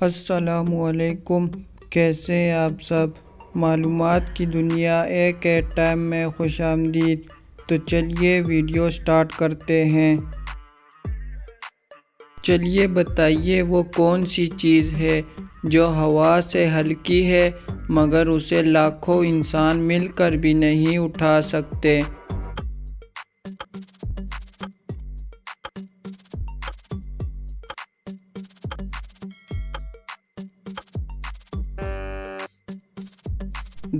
السلام علیکم، کیسے ہیں آپ سب؟ معلومات کی دنیا ایک ایٹ ٹائم میں خوش آمدید۔ تو چلیے ویڈیو سٹارٹ کرتے ہیں۔ چلیے بتائیے وہ کون سی چیز ہے جو ہوا سے ہلکی ہے مگر اسے لاکھوں انسان مل کر بھی نہیں اٹھا سکتے۔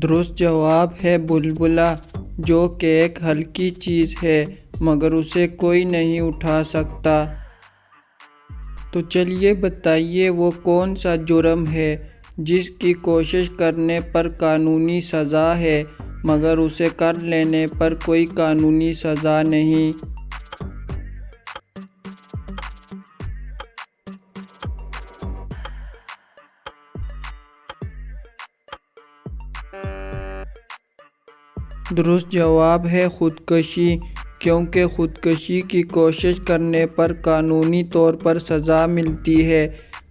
درست جواب ہے بلبلہ، جو کہ ایک ہلکی چیز ہے مگر اسے کوئی نہیں اٹھا سکتا۔ تو چلیے بتائیے وہ کون سا جرم ہے جس کی کوشش کرنے پر قانونی سزا ہے مگر اسے کر لینے پر کوئی قانونی سزا نہیں۔ درست جواب ہے خودکشی، کیونکہ خودکشی کی کوشش کرنے پر قانونی طور پر سزا ملتی ہے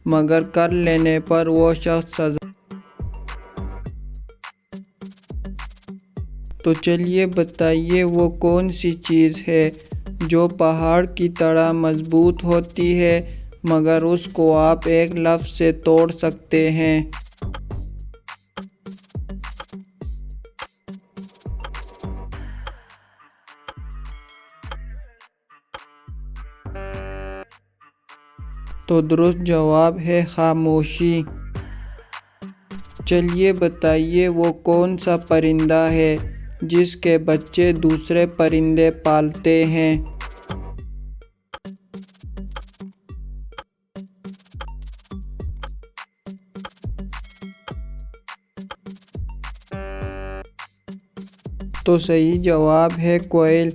مگر کر لینے پر وہ شخص سزا۔ تو چلیے بتائیے وہ کون سی چیز ہے جو پہاڑ کی طرح مضبوط ہوتی ہے مگر اس کو آپ ایک لفظ سے توڑ سکتے ہیں۔ تو درست جواب ہے خاموشی۔ چلیے بتائیے وہ کون سا پرندہ ہے جس کے بچے دوسرے پرندے پالتے ہیں۔ تو صحیح جواب ہے کوئل،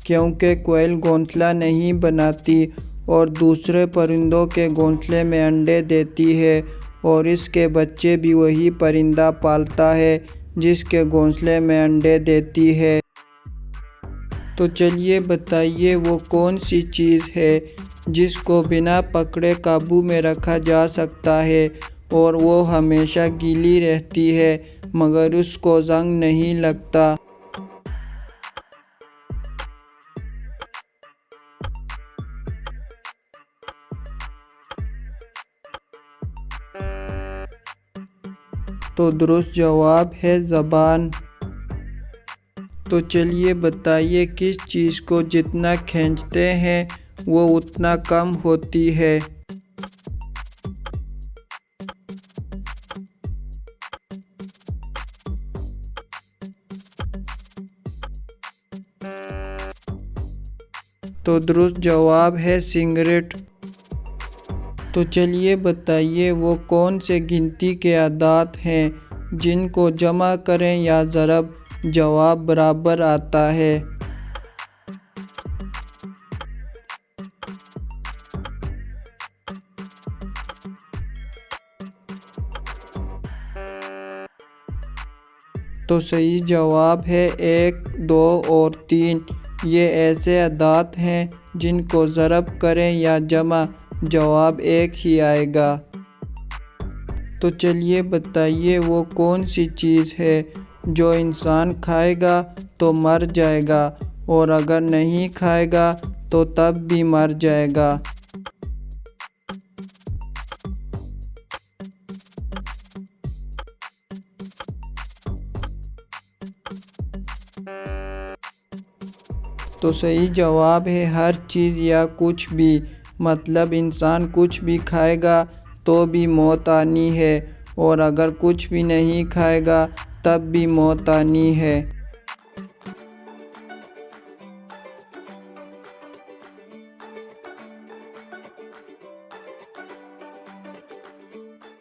کیونکہ کوئل گھونسلہ نہیں بناتی اور دوسرے پرندوں کے گھونسلے میں انڈے دیتی ہے اور اس کے بچے بھی وہی پرندہ پالتا ہے جس کے گھونسلے میں انڈے دیتی ہے۔ تو چلیے بتائیے وہ کون سی چیز ہے جس کو بنا پکڑے قابو میں رکھا جا سکتا ہے اور وہ ہمیشہ گیلی رہتی ہے مگر اس کو زنگ نہیں لگتا۔ تو درست جواب ہے زبان۔ تو چلیے بتائیے کس چیز کو جتنا کھینچتے ہیں وہ اتنا کم ہوتی ہے۔ تو درست جواب ہے سگریٹ۔ تو چلیے بتائیے وہ کون سے گنتی کے اعداد ہیں جن کو جمع کریں یا ضرب جواب برابر آتا ہے۔ تو صحیح جواب ہے 1، 2 اور 3۔ یہ ایسے اعداد ہیں جن کو ضرب کریں یا جمع جواب ایک ہی آئے گا۔ تو چلیے بتائیے وہ کون سی چیز ہے جو انسان کھائے گا تو مر جائے گا اور اگر نہیں کھائے گا تو تب بھی مر جائے گا۔ تو صحیح جواب ہے ہر چیز یا کچھ بھی، مطلب انسان کچھ بھی کھائے گا تو بھی موت آنی ہے اور اگر کچھ بھی نہیں کھائے گا تب بھی موت آنی ہے۔